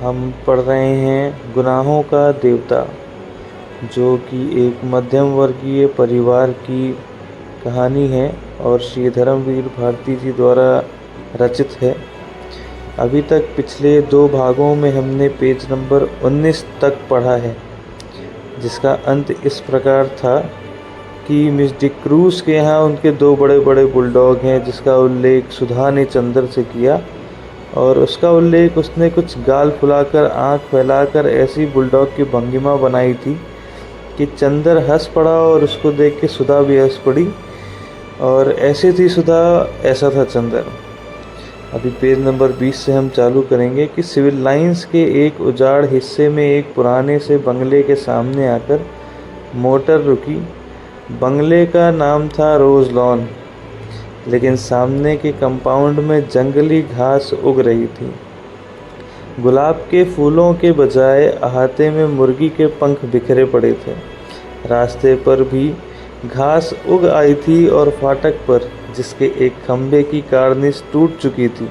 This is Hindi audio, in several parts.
हम पढ़ रहे हैं गुनाहों का देवता, जो कि एक मध्यम वर्गीय परिवार की कहानी है और श्री धर्मवीर भारती जी द्वारा रचित है। अभी तक पिछले 2 भागों में हमने पेज नंबर 19 तक पढ़ा है, जिसका अंत इस प्रकार था कि मिस डिक्रूज़ के यहाँ उनके 2 बड़े बड़े बुलडॉग हैं, जिसका उल्लेख सुधा ने चंदर से किया और उसका उल्लेख उसने कुछ गाल फुलाकर आंख फैलाकर ऐसी बुलडॉग की भंगिमा बनाई थी कि चंदर हंस पड़ा और उसको देख के सुधा भी हंस पड़ी। और ऐसी थी सुधा, ऐसा था चंदर। अभी पेज नंबर 20 से हम चालू करेंगे कि सिविल लाइंस के एक उजाड़ हिस्से में एक पुराने से बंगले के सामने आकर मोटर रुकी। बंगले का नाम था रोज़ लॉन, लेकिन सामने के कंपाउंड में जंगली घास उग रही थी। गुलाब के फूलों के बजाय अहाते में मुर्गी के पंख बिखरे पड़े थे। रास्ते पर भी घास उग आई थी और फाटक पर, जिसके एक खंभे की कार्निश टूट चुकी थी,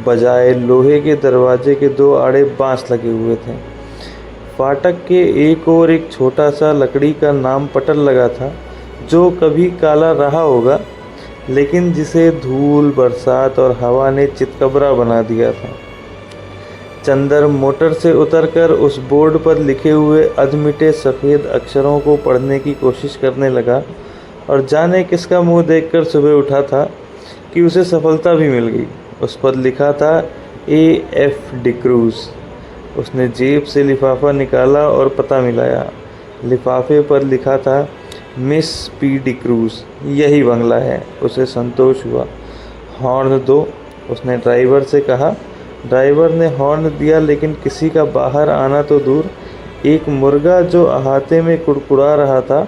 बजाय लोहे के दरवाजे के 2 आड़े बांस लगे हुए थे। फाटक के एक और एक छोटा सा लकड़ी का नाम पटल लगा था, जो कभी काला रहा होगा, लेकिन जिसे धूल, बरसात और हवा ने चितकबरा बना दिया था। चंदर मोटर से उतरकर उस बोर्ड पर लिखे हुए अधमिटे सफ़ेद अक्षरों को पढ़ने की कोशिश करने लगा और जाने किसका मुंह देखकर सुबह उठा था कि उसे सफलता भी मिल गई। उस पर लिखा था A.F. डिक्रूज़। उसने जेब से लिफाफा निकाला और पता मिलाया। लिफाफे पर लिखा था मिस पी डिक्रूज़, यही बंगला है। उसे संतोष हुआ। हॉर्न दो, उसने ड्राइवर से कहा। ड्राइवर ने हॉर्न दिया, लेकिन किसी का बाहर आना तो दूर, एक मुर्गा जो अहाते में कुड़कुड़ा रहा था,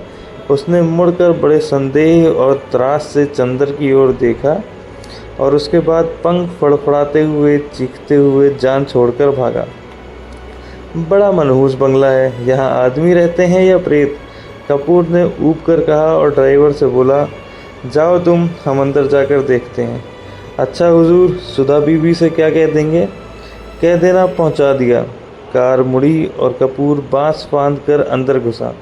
उसने मुड़कर बड़े संदेह और त्रास से चंदर की ओर देखा और उसके बाद पंख फड़फड़ाते हुए, चीखते हुए जान छोड़कर भागा। बड़ा मनहूस बंगला है, यहाँ आदमी रहते हैं या प्रेत? कपूर ने ऊब कर कहा और ड्राइवर से बोला, जाओ तुम, हम अंदर जाकर देखते हैं। अच्छा हुजूर, सुधा बीबी से क्या कह देंगे? कह देना पहुंचा दिया। कार मुड़ी और कपूर बांस बांध कर अंदर घुसा।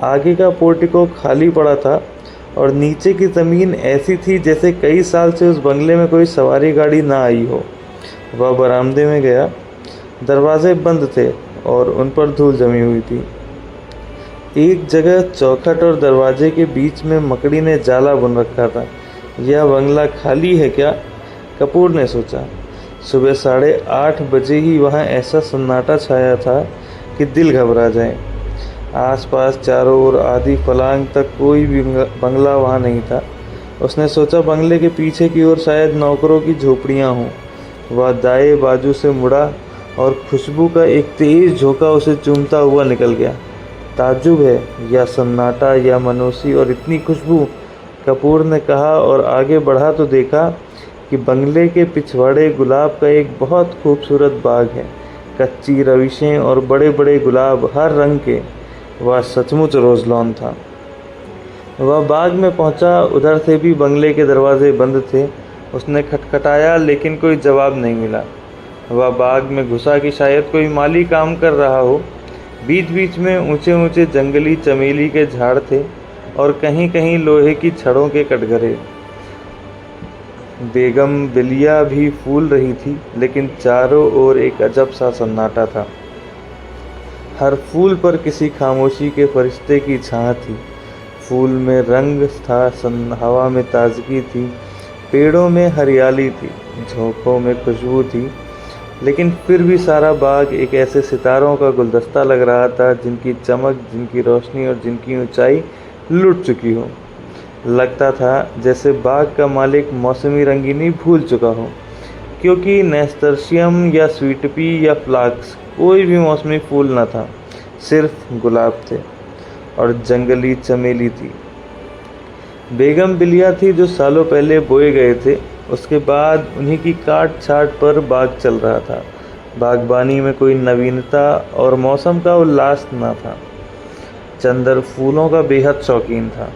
आगे का पोर्टिको खाली पड़ा था और नीचे की ज़मीन ऐसी थी जैसे कई साल से उस बंगले में कोई सवारी गाड़ी ना आई हो। वह बरामदे में गया। दरवाजे बंद थे और उन पर धूल जमी हुई थी। एक जगह चौखट और दरवाजे के बीच में मकड़ी ने जाला बुन रखा था। यह बंगला खाली है क्या? कपूर ने सोचा। सुबह 8:30 बजे ही वहाँ ऐसा सन्नाटा छाया था कि दिल घबरा जाए। आसपास चारों ओर आधी फलांग तक कोई भी बंगला वहाँ नहीं था। उसने सोचा बंगले के पीछे की ओर शायद नौकरों की झोपड़ियाँ हों। वह दाएं बाजू से मुड़ा और खुशबू का एक तेज झोंका उसे चूमता हुआ निकल गया। ताज्जुब है, या सन्नाटा या मनोसी और इतनी खुशबू? कपूर ने कहा और आगे बढ़ा तो देखा कि बंगले के पिछवाड़े गुलाब का एक बहुत खूबसूरत बाग है। कच्ची रविशें और बड़े बड़े गुलाब हर रंग के। वह सचमुच रोज़ लॉन था। वह बाग में पहुंचा। उधर से भी बंगले के दरवाजे बंद थे। उसने खटखटाया, लेकिन कोई जवाब नहीं मिला। वह बाग में घुसा कि शायद कोई माली काम कर रहा हो। बीच बीच में ऊंचे ऊंचे जंगली चमेली के झाड़ थे और कहीं कहीं लोहे की छड़ों के कटघरे। बेगम बिलिया भी फूल रही थी, लेकिन चारों ओर एक अजब सा सन्नाटा था। हर फूल पर किसी खामोशी के फरिश्ते की छां थी। फूल में रंग था, हवा में ताजगी थी, पेड़ों में हरियाली थी, झोंकों में खुशबू थी, लेकिन फिर भी सारा बाग एक ऐसे सितारों का गुलदस्ता लग रहा था जिनकी चमक, जिनकी रोशनी और जिनकी ऊंचाई लुट चुकी हो। लगता था जैसे बाग का मालिक मौसमी रंगीनी भूल चुका हो, क्योंकि नेस्टर्शियम या स्वीट पी या फ्लाक्स कोई भी मौसमी फूल न था। सिर्फ गुलाब थे और जंगली चमेली थी। बेगम बिलिया थी जो सालों पहले बोए गए थे। उसके बाद उन्हीं की काट छाट पर बाग चल रहा था। बागबानी में कोई नवीनता और मौसम का उल्लास न था। चंदर फूलों का बेहद शौकीन था।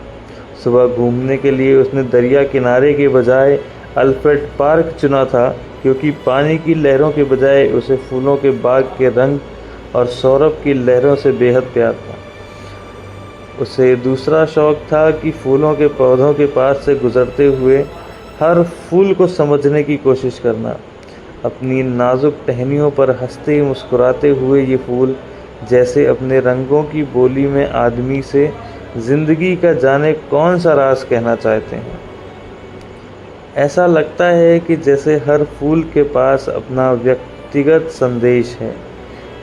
सुबह घूमने के लिए उसने दरिया किनारे के बजाय अल्फ्रेड पार्क चुना था, क्योंकि पानी की लहरों के बजाय उसे फूलों के बाग के रंग और सौरभ की लहरों से बेहद प्यार था। उसे दूसरा शौक था कि फूलों के पौधों के पास से गुजरते हुए हर फूल को समझने की कोशिश करना। अपनी नाजुक टहनियों पर हंसते मुस्कुराते हुए ये फूल जैसे अपने रंगों की बोली में आदमी से ज़िंदगी का जाने कौन सा राज कहना चाहते हैं। ऐसा लगता है कि जैसे हर फूल के पास अपना व्यक्तिगत संदेश है,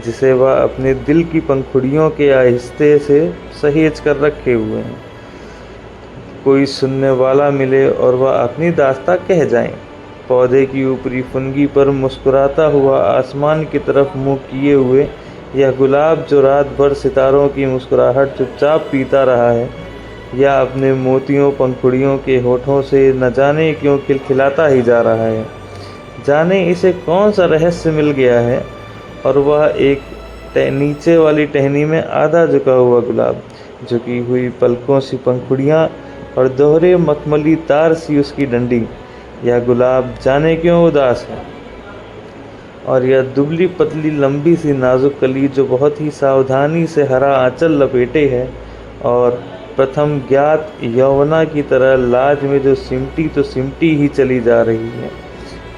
जिसे वह अपने दिल की पंखुड़ियों के आहिस्ते से सहेज कर रखे हुए हैं। कोई सुनने वाला मिले और वह अपनी दास्तां कह जाए। पौधे की ऊपरी फुनगी पर मुस्कुराता हुआ आसमान की तरफ मुंह किए हुए यह गुलाब जो रात भर सितारों की मुस्कुराहट चुपचाप पीता रहा है, या अपने मोतियों पंखुड़ियों के होठों से न जाने क्यों खिलखिलाता ही जा रहा है। जाने इसे कौन सा रहस्य मिल गया है, और वह एक नीचे वाली टहनी में आधा झुका हुआ गुलाब, झुकी हुई पलकों सी पंखुड़ियाँ और दोहरे मखमली तार सी उसकी डंडी। यह गुलाब जाने क्यों उदास है, और यह दुबली पतली लंबी सी नाजुक कली जो बहुत ही सावधानी से हरा आंचल लपेटे है और प्रथम ज्ञात यौवना की तरह लाज में जो सिमटी ही चली जा रही है,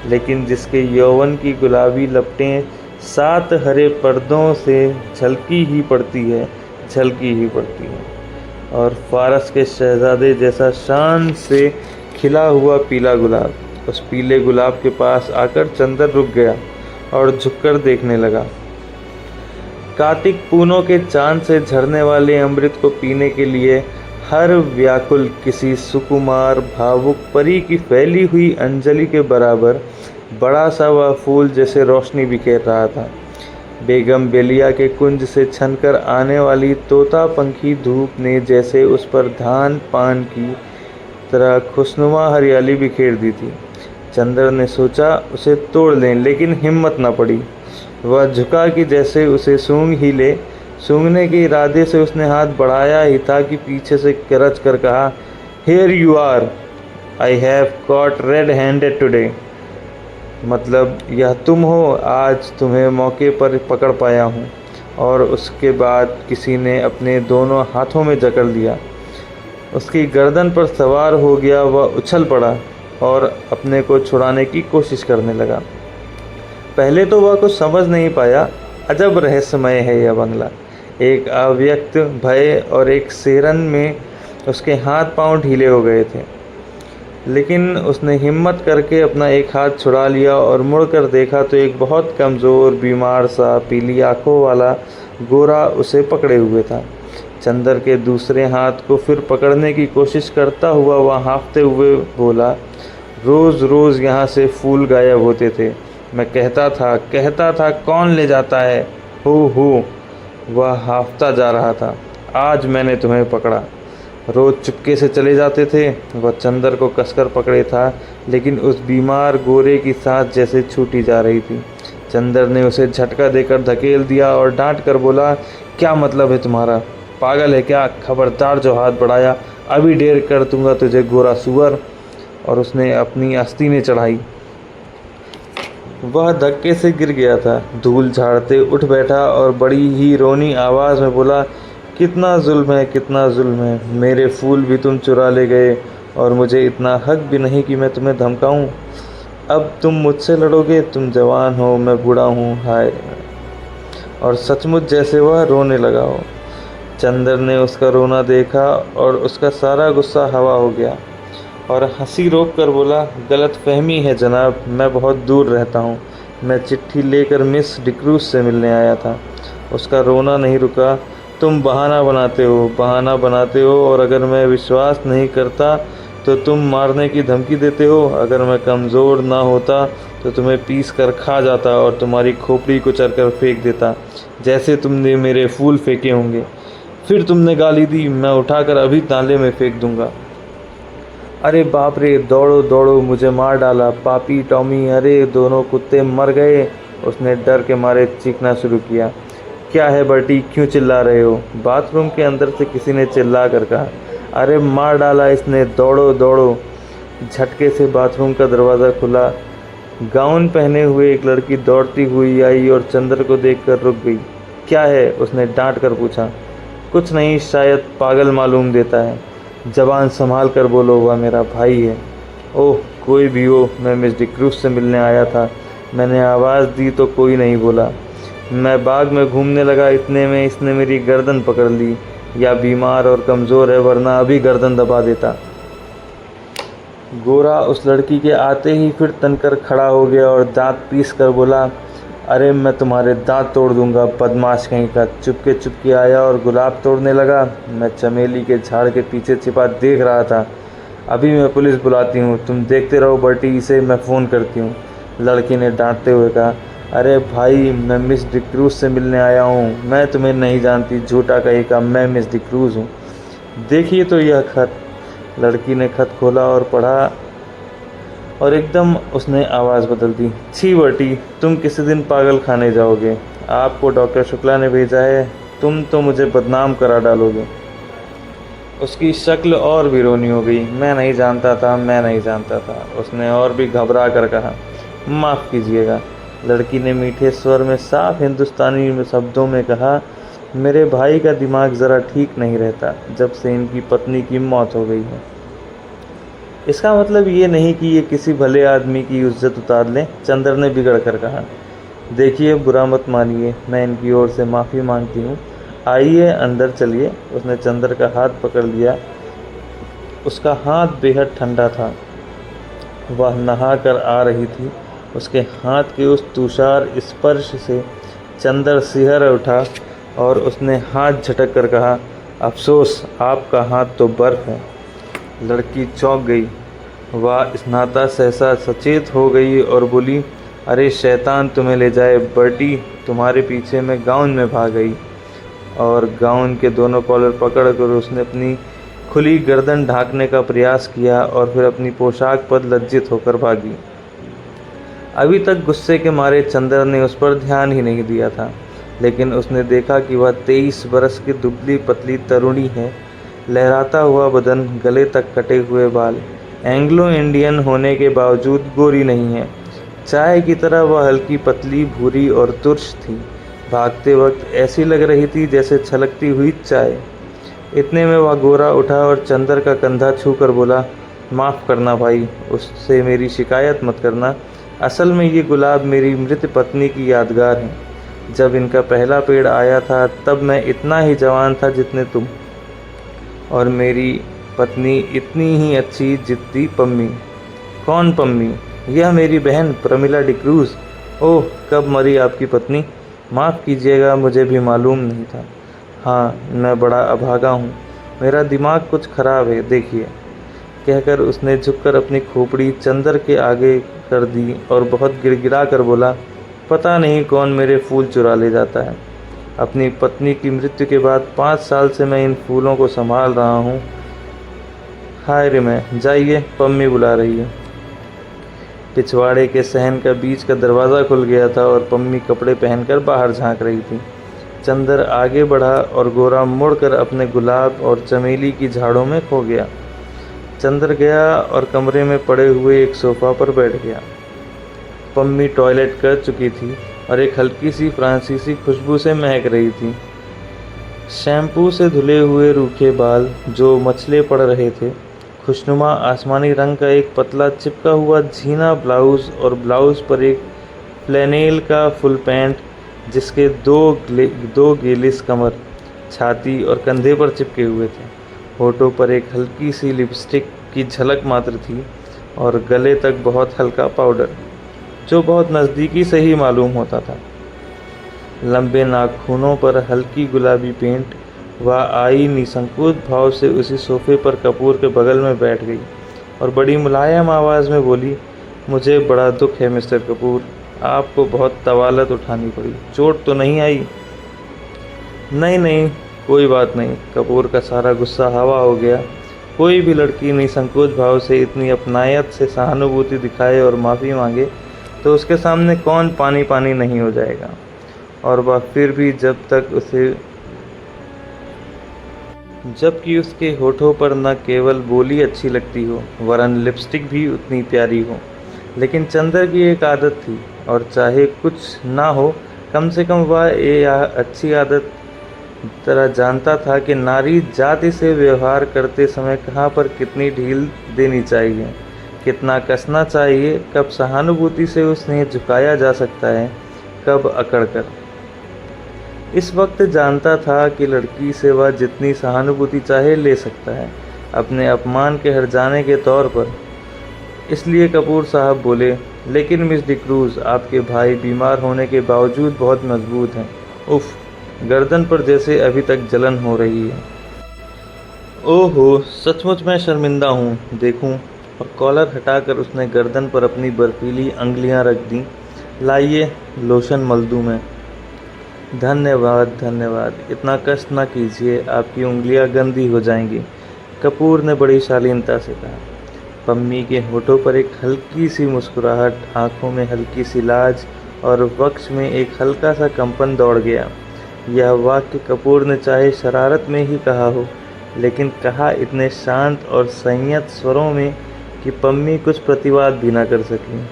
लेकिन जिसके यौवन की गुलाबी लपटें 7 हरे पर्दों से झलकी ही पड़ती है। और फारस के शहजादे जैसा शान से खिला हुआ पीला गुलाब। उस पीले गुलाब के पास आकर चंदर रुक गया और झुककर देखने लगा। कार्तिक पूनों के चांद से झरने वाले अमृत को पीने के लिए हर व्याकुल किसी सुकुमार भावुक परी की फैली हुई अंजलि के बराबर बड़ा सा वह फूल जैसे रोशनी बिखेर रहा था। बेगम बेलिया के कुंज से छनकर आने वाली तोता पंखी धूप ने जैसे उस पर धान पान की तरह खुशनुमा हरियाली बिखेर दी थी। चंद्र ने सोचा उसे तोड़ लें, लेकिन हिम्मत न पड़ी। वह झुका कि जैसे उसे सूंघ ही ले। सूंघने के इरादे से उसने हाथ बढ़ाया ही था कि पीछे से गरज कर कहा, "Here you are, I have caught red-handed today." मतलब यह तुम हो, आज तुम्हें मौके पर पकड़ पाया हूँ। और उसके बाद किसी ने अपने दोनों हाथों में जकड़ लिया, उसकी गर्दन पर सवार हो गया। वह उछल पड़ा और अपने को छुड़ाने की कोशिश करने लगा। पहले तो वह कुछ समझ नहीं पाया। अजब रहस्यमय है यह बंगला। एक अव्यक्त भय और एक सेरन में उसके हाथ पांव ढीले हो गए थे, लेकिन उसने हिम्मत करके अपना एक हाथ छुड़ा लिया और मुड़कर देखा तो एक बहुत कमज़ोर बीमार सा पीली आंखों वाला गोरा उसे पकड़े हुए था। चंदर के दूसरे हाथ को फिर पकड़ने की कोशिश करता हुआ वह हाँफते हुए बोला, "रोज़ रोज़ यहाँ से फूल गायब होते थे। मैं कहता था कौन ले जाता है, हो। वह हाँफता जा रहा था। आज मैंने तुम्हें पकड़ा। रोज़ चुपके से चले जाते थे। वह चंदर को कसकर पकड़े था, लेकिन उस बीमार गोरे की सांस जैसे छूटी जा रही थी। चंदर ने उसे झटका देकर धकेल दिया और डांट कर बोला, "क्या मतलब है तुम्हारा? पागल है क्या? खबरदार जो हाथ बढ़ाया, अभी ढेर कर दूंगा तुझे, गोरा सुअर।" और उसने अपनी आस्तीनें चढ़ाई। वह धक्के से गिर गया था। धूल झाड़ते उठ बैठा और बड़ी ही रोनी आवाज़ में बोला, कितना जुल्म है। मेरे फूल भी तुम चुरा ले गए और मुझे इतना हक भी नहीं कि मैं तुम्हें धमकाऊं। अब तुम मुझसे लड़ोगे? तुम जवान हो, मैं बूढ़ा हूँ, हाय। और सचमुच जैसे वह रोने लगा हो। चंदर ने उसका रोना देखा और उसका सारा गुस्सा हवा हो गया और हंसी रोक कर बोला, गलतफहमी है जनाब, मैं बहुत दूर रहता हूँ। मैं चिट्ठी लेकर मिस डिक्रूज से मिलने आया था। उसका रोना नहीं रुका। तुम बहाना बनाते हो और अगर मैं विश्वास नहीं करता तो तुम मारने की धमकी देते हो। अगर मैं कमज़ोर ना होता तो तुम्हें पीस कर खा जाता और तुम्हारी खोपड़ी को चरकर फेंक देता, जैसे तुमने मेरे फूल फेंके होंगे। फिर तुमने गाली दी, मैं उठाकर अभी नाले में फेंक दूंगा। अरे बाप रे, दौड़ो, मुझे मार डाला, पापी टॉमी, अरे दोनों कुत्ते मर गए। उसने डर के मारे चीखना शुरू किया। क्या है बर्टी, क्यों चिल्ला रहे हो? बाथरूम के अंदर से किसी ने चिल्ला कर कहा। अरे मार डाला इसने, दौड़ो। झटके से बाथरूम का दरवाज़ा खुला गाउन पहने हुए एक लड़की दौड़ती हुई आई और चंद्र को देखकर रुक गई। क्या है? उसने डांट कर पूछा। कुछ नहीं, शायद पागल मालूम देता है। जबान संभाल कर बोलो, वह मेरा भाई है। ओह, कोई भी हो, मैं मिस डिक्रूज से मिलने आया था। मैंने आवाज़ दी तो कोई नहीं बोला। मैं बाग में घूमने लगा, इतने में इसने मेरी गर्दन पकड़ ली। या बीमार और कमज़ोर है, वरना अभी गर्दन दबा देता। गोरा उस लड़की के आते ही फिर तनकर खड़ा हो गया और दांत पीस कर बोला, अरे मैं तुम्हारे दांत तोड़ दूंगा, बदमाश कहीं का। चुपके चुपके आया और गुलाब तोड़ने लगा। मैं चमेली के झाड़ के पीछे छिपा देख रहा था। अभी मैं पुलिस बुलाती हूँ, तुम देखते रहो बर्टी, इसे मैं फ़ोन करती हूँ। लड़की ने डांटते हुए कहा, अरे भाई, मैं मिस डिक्रूज से मिलने आया हूँ। मैं तुम्हें नहीं जानती, झूठा कहीं का, मैं मिस डिक्रूज हूँ। देखिए तो यह खत। लड़की ने खत खोला और पढ़ा और एकदम उसने आवाज़ बदल दी। छी बर्टी, तुम किसी दिन पागल खाने जाओगे। आपको डॉक्टर शुक्ला ने भेजा है, तुम तो मुझे बदनाम करा डालोगे। उसकी शक्ल और भी रोनी हो गई। मैं नहीं जानता था, मैं नहीं जानता था, उसने और भी घबरा कर कहा। माफ़ कीजिएगा। लड़की ने मीठे स्वर में साफ हिंदुस्तानी में शब्दों में कहा, मेरे भाई का दिमाग ज़रा ठीक नहीं रहता जब से इनकी पत्नी की मौत हो गई है। इसका मतलब ये नहीं कि ये किसी भले आदमी की इज्जत उतार लें, चंद्र ने बिगड़ कर कहा। देखिए, बुरा मत मानिए, मैं इनकी ओर से माफ़ी मांगती हूँ। आइए अंदर चलिए। उसने चंद्र का हाथ पकड़ लिया। उसका हाथ बेहद ठंडा था। वह नहा कर आ रही थी। उसके हाथ के उस तुषार स्पर्श से चंद्र सिहर उठा और उसने हाथ झटक कर कहा, अफसोस, आपका हाथ तो बर्फ़ है। लड़की चौंक गई। वह स्नाता सहसा सचेत हो गई और बोली, अरे शैतान तुम्हें ले जाए, बर्टी तुम्हारे पीछे मैं गाउन में भाग गई। और गाउन के दोनों कॉलर पकड़कर उसने अपनी खुली गर्दन ढांकने का प्रयास किया और फिर अपनी पोशाक पर लज्जित होकर भागी। अभी तक गुस्से के मारे चंद्र ने उस पर ध्यान ही नहीं दिया था, लेकिन उसने देखा कि वह 23 बरस की दुबली पतली तरुणी है। लहराता हुआ बदन, गले तक कटे हुए बाल, एंग्लो इंडियन होने के बावजूद गोरी नहीं है। चाय की तरह वह हल्की पतली भूरी और तुर्श थी। भागते वक्त ऐसी लग रही थी जैसे छलकती हुई चाय। इतने में वह गोरा उठा और चंद्र का कंधा छू कर बोला, माफ़ करना भाई, उससे मेरी शिकायत मत करना। असल में ये गुलाब मेरी मृत पत्नी की यादगार है। जब इनका पहला पेड़ आया था तब मैं इतना ही जवान था जितने तुम, और मेरी पत्नी इतनी ही अच्छी जितनी पम्मी। कौन पम्मी? यह मेरी बहन प्रमिला डिक्रूज। ओह, कब मरी आपकी पत्नी? माफ़ कीजिएगा, मुझे भी मालूम नहीं था। हाँ, मैं बड़ा अभागा हूँ, मेरा दिमाग कुछ खराब है, देखिए। कहकर उसने झुककर अपनी खोपड़ी चंद्र के आगे कर दी और बहुत गिड़गिड़ा कर बोला, पता नहीं कौन मेरे फूल चुरा ले जाता है। अपनी पत्नी की मृत्यु के बाद 5 साल से मैं इन फूलों को संभाल रहा हूँ। हाय रे मैं, जाइए, पम्मी बुला रही है। पिछवाड़े के सहन का बीच का दरवाज़ा खुल गया था और पम्मी कपड़े पहनकर बाहर झांक रही थी। चंद्र आगे बढ़ा और गोरा मुड़कर अपने गुलाब और चमेली की झाड़ों में खो गया। चंद्र गया और कमरे में पड़े हुए एक सोफ़ा पर बैठ गया। पम्मी टॉयलेट कर चुकी थी और एक हल्की सी फ्रांसीसी खुशबू से महक रही थी। शैम्पू से धुले हुए रूखे बाल जो मछले पड़ रहे थे, खुशनुमा आसमानी रंग का एक पतला चिपका हुआ झीना ब्लाउज़ और ब्लाउज़ पर एक फ्लैनेल का फुल पैंट जिसके दो गेलिस कमर, छाती और कंधे पर चिपके हुए थे। होठों पर एक हल्की सी लिपस्टिक की झलक मात्र थी और गले तक बहुत हल्का पाउडर, जो बहुत नज़दीकी से ही मालूम होता था। लंबे नाखूनों पर हल्की गुलाबी पेंट। वह आई निसंकोच भाव से उसी सोफे पर कपूर के बगल में बैठ गई और बड़ी मुलायम आवाज़ में बोली, मुझे बड़ा दुख है मिस्टर कपूर, आपको बहुत तवालत उठानी पड़ी। चोट तो नहीं आई? नहीं नहीं, कोई बात नहीं। कपूर का सारा गुस्सा हवा हो गया। कोई भी लड़की निसंकोच भाव से इतनी अपनायत से सहानुभूति दिखाए और माफ़ी मांगे तो उसके सामने कौन पानी पानी नहीं हो जाएगा। और वह फिर भी जबकि उसके होठों पर न केवल बोली अच्छी लगती हो, वरन लिपस्टिक भी उतनी प्यारी हो। लेकिन चंद्र की एक आदत थी, और चाहे कुछ ना हो, कम से कम वह ये अच्छी आदत तरह जानता था कि नारी जाति से व्यवहार करते समय कहाँ पर कितनी ढील देनी चाहिए, कितना कसना चाहिए, कब सहानुभूति से उन्हें झुकाया जा सकता है, कब अकड़कर। इस वक्त जानता था कि लड़की से वह जितनी सहानुभूति चाहे ले सकता है, अपने अपमान के हट जाने के तौर पर। इसलिए कपूर साहब बोले, लेकिन मिस डिक्रूज़, आपके भाई बीमार होने के बावजूद बहुत मजबूत हैं। उफ, गर्दन पर जैसे अभी तक जलन हो रही है। ओहो, सचमुच मैं शर्मिंदा हूँ, देखूँ। और कॉलर हटाकर उसने गर्दन पर अपनी बर्फीली अंगुलियाँ रख दीं। लाइए, लोशन मल दूँ मैं। धन्यवाद धन्यवाद, इतना कष्ट न कीजिए, आपकी उंगलियां गंदी हो जाएंगी, कपूर ने बड़ी शालीनता से कहा। पम्मी के होठों पर एक हल्की सी मुस्कुराहट, आंखों में हल्की सी लाज और वक्ष में एक हल्का सा कंपन दौड़ गया। यह वाक्य कपूर ने चाहे शरारत में ही कहा हो, लेकिन कहा इतने शांत और संयत स्वरों में कि पम्मी कुछ प्रतिवाद भी न कर सकी।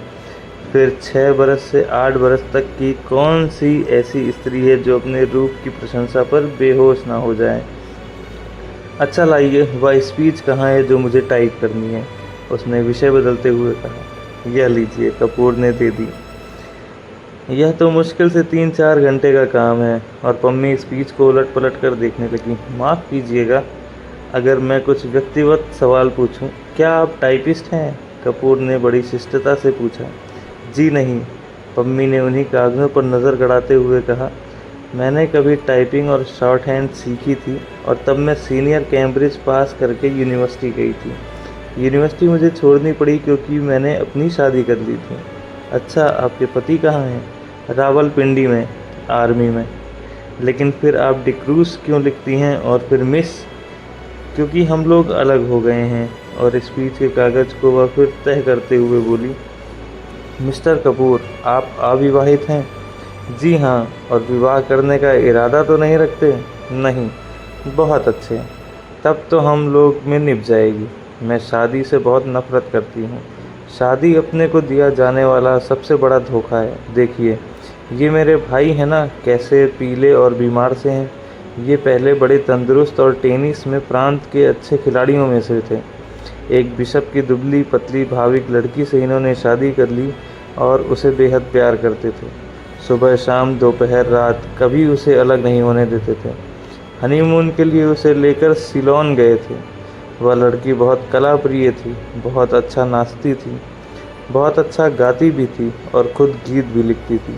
फिर 6 बरस से 8 बरस तक की कौन सी ऐसी स्त्री है जो अपने रूप की प्रशंसा पर बेहोश ना हो जाए। अच्छा लाइए, वह स्पीच कहाँ है जो मुझे टाइप करनी है, उसने विषय बदलते हुए कहा। यह लीजिए, कपूर ने दे दी। यह तो मुश्किल से 3-4 घंटे का काम है। और पम्मी स्पीच को उलट पलट कर देखने लगी। माफ़ कीजिएगा अगर मैं कुछ व्यक्तिगत सवाल पूछूं, क्या आप टाइपिस्ट हैं? कपूर ने बड़ी शिष्टता से पूछा। जी नहीं, पम्मी ने उन्हीं कागज़ों पर नज़र गड़ाते हुए कहा। मैंने कभी टाइपिंग और शॉर्ट हैंड सीखी थी, और तब मैं सीनियर कैम्ब्रिज पास करके यूनिवर्सिटी गई थी। यूनिवर्सिटी मुझे छोड़नी पड़ी क्योंकि मैंने अपनी शादी कर ली थी। अच्छा, आपके पति कहाँ हैं? रावलपिंडी में, आर्मी में। लेकिन फिर आप डिक्रूज़ क्यों लिखती हैं और फिर मिस? क्योंकि हम लोग अलग हो गए हैं। और स्पीच के कागज़ को वह फिर तह करते हुए बोली, मिस्टर कपूर, आप अविवाहित हैं? जी हाँ। और विवाह करने का इरादा तो नहीं रखते? नहीं। बहुत अच्छे, तब तो हम लोग में निभ जाएगी। मैं शादी से बहुत नफरत करती हूँ। शादी अपने को दिया जाने वाला सबसे बड़ा धोखा है। देखिए, ये मेरे भाई हैं ना, कैसे पीले और बीमार से हैं। ये पहले बड़े तंदुरुस्त और टेनिस में प्रांत के अच्छे खिलाड़ियों में से थे। एक बिशप की दुबली पतली भाविक लड़की से इन्होंने शादी कर ली और उसे बेहद प्यार करते थे। सुबह शाम दोपहर रात कभी उसे अलग नहीं होने देते थे। हनीमून के लिए उसे लेकर सिलोन गए थे। वह लड़की बहुत कला प्रिय थी, बहुत अच्छा नाचती थी, बहुत अच्छा गाती भी थी और खुद गीत भी लिखती थी।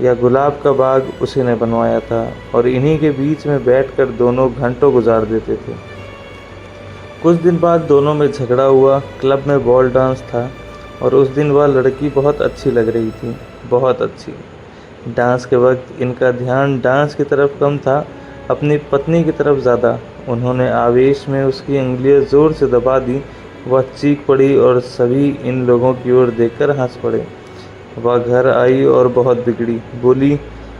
यह गुलाब का बाग उसी ने बनवाया था, और इन्हीं के बीच में बैठकर दोनों घंटों गुजार देते थे। कुछ दिन बाद दोनों में झगड़ा हुआ। क्लब में बॉल डांस था, और उस दिन वह लड़की बहुत अच्छी लग रही थी, बहुत अच्छी। डांस के वक्त इनका ध्यान डांस की तरफ कम था, अपनी पत्नी की तरफ ज़्यादा। उन्होंने आवेश में उसकी उंगलियां ज़ोर से दबा दी। वह चीख पड़ी और सभी इन लोगों की ओर देखकर हंस पड़े। वह घर आई और बहुत बिगड़ी। बोली,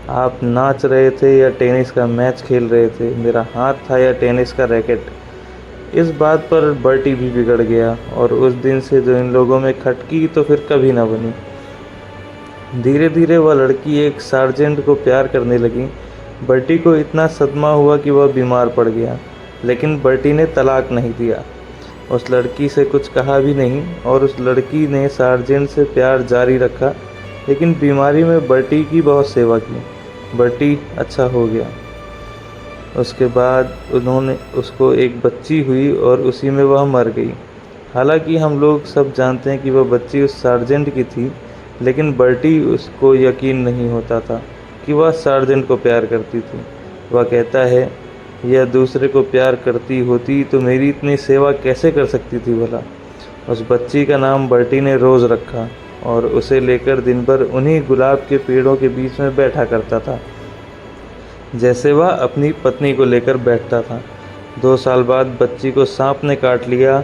आप नाच रहे थे या टेनिस का मैच खेल रहे थे? मेरा हाथ था या टेनिस का रैकेट? इस बात पर बर्टी भी बिगड़ गया, और उस दिन से जो इन लोगों में खटकी तो फिर कभी ना बनी। धीरे धीरे वह लड़की एक सार्जेंट को प्यार करने लगी। बर्टी को इतना सदमा हुआ कि वह बीमार पड़ गया, लेकिन बर्टी ने तलाक नहीं दिया। उस लड़की से कुछ कहा भी नहीं, और उस लड़की ने सार्जेंट से प्यार जारी रखा, लेकिन बीमारी में बर्टी की बहुत सेवा की। बर्टी अच्छा हो गया। उसके बाद उन्होंने उसको एक बच्ची हुई और उसी में वह मर गई। हालांकि हम लोग सब जानते हैं कि वह बच्ची उस सार्जेंट की थी, लेकिन बर्टी उसको यकीन नहीं होता था कि वह सार्जेंट को प्यार करती थी। वह कहता है, यह दूसरे को प्यार करती होती तो मेरी इतनी सेवा कैसे कर सकती थी भला। उस बच्ची का नाम बर्टी ने रोज़ रखा, और उसे लेकर दिन भर उन्हीं गुलाब के पेड़ों के बीच में बैठा करता था, जैसे वह अपनी पत्नी को लेकर बैठता था। 2 साल बाद बच्ची को सांप ने काट लिया,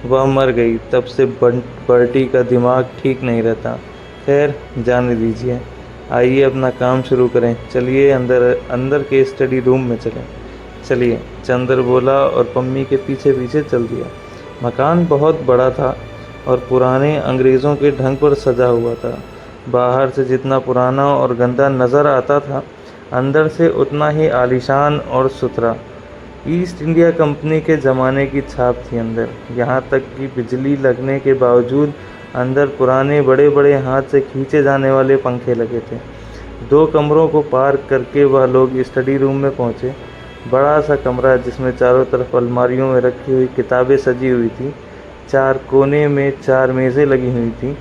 वह मर गई। तब से बर्टी का दिमाग ठीक नहीं रहता। खैर, जाने दीजिए, आइए अपना काम शुरू करें। चलिए अंदर के स्टडी रूम में चलें। चलिए, चंद्र बोला और पम्मी के पीछे पीछे चल दिया। मकान बहुत बड़ा था, और पुराने अंग्रेज़ों के ढंग पर सजा हुआ था। बाहर से जितना पुराना और गंदा नज़र आता था, अंदर से उतना ही आलीशान और सुथरा। ईस्ट इंडिया कंपनी के ज़माने की छाप थी अंदर। यहाँ तक कि बिजली लगने के बावजूद अंदर पुराने बड़े बड़े हाथ से खींचे जाने वाले पंखे लगे थे। 2 कमरों को पार करके वह लोग स्टडी रूम में पहुँचे। बड़ा सा कमरा जिसमें चारों तरफ अलमारियों में रखी हुई किताबें सजी हुई थी। 4 कोने में 4 मेज़ें लगी हुई थीं,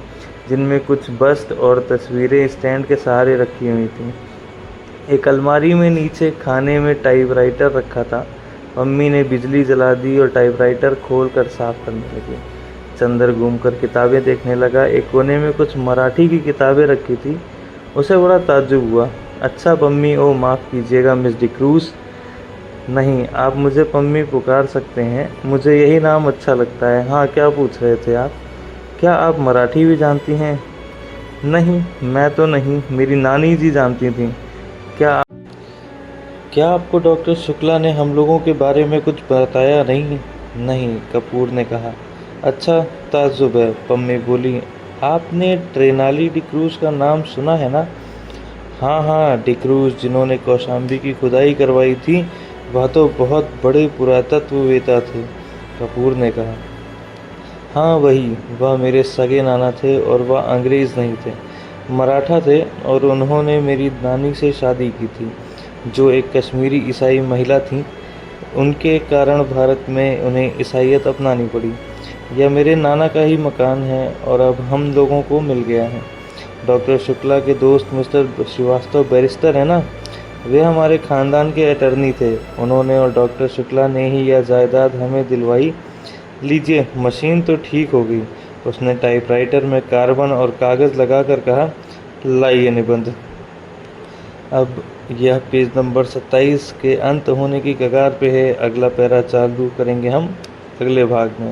जिनमें कुछ बस्ट और तस्वीरें स्टैंड के सहारे रखी हुई थीं। एक अलमारी में नीचे खाने में टाइपराइटर रखा था। मम्मी ने बिजली जला दी और टाइपराइटर खोलकर साफ करने लगी। चंदर घूमकर किताबें देखने लगा। एक कोने में कुछ मराठी की किताबें रखी थी। उसे बड़ा ताज्जुब हुआ। अच्छा पम्मी, ओ माफ़ कीजिएगा मिस डिक्रूज़। नहीं, आप मुझे पम्मी पुकार सकते हैं, मुझे यही नाम अच्छा लगता है। हाँ, क्या पूछ रहे थे आप? क्या आप मराठी भी जानती हैं? नहीं, मैं तो नहीं, मेरी नानी जी जानती थीं। क्या आपको डॉक्टर शुक्ला ने हम लोगों के बारे में कुछ बताया नहीं? नहीं, कपूर ने कहा। अच्छा, ताज्जुब है, पम्मी बोली। आपने ट्रेनाली डिक्रूज़ का नाम सुना है ना? हाँ हाँ, डिक्रूज़ जिन्होंने कौशाम्बी की खुदाई करवाई थी, वह तो बहुत बड़े पुरातत्ववेत्ता थे, कपूर ने कहा। हाँ वही, वह मेरे सगे नाना थे और वह अंग्रेज़ नहीं थे, मराठा थे, और उन्होंने मेरी नानी से शादी की थी, जो एक कश्मीरी ईसाई महिला थीं। उनके कारण भारत में उन्हें ईसाईयत अपनानी पड़ी। यह मेरे नाना का ही मकान है और अब हम लोगों को मिल गया है। डॉक्टर शुक्ला के दोस्त मिस्टर श्रीवास्तव बैरिस्टर हैं ना, वे हमारे ख़ानदान के अटर्नी थे। उन्होंने और डॉक्टर शुक्ला ने ही यह जायदाद हमें दिलवाई। लीजिए, मशीन तो ठीक हो गई। उसने टाइपराइटर में कार्बन और कागज़ लगाकर कहा, लाइए निबंध। अब यह पेज नंबर 27 के अंत होने की कगार पे है। अगला पैरा चालू करेंगे हम अगले भाग में।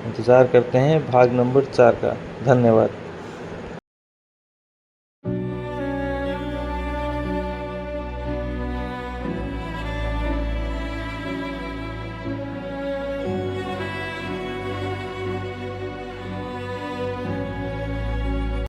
इंतज़ार करते हैं भाग नंबर 4 का। धन्यवाद।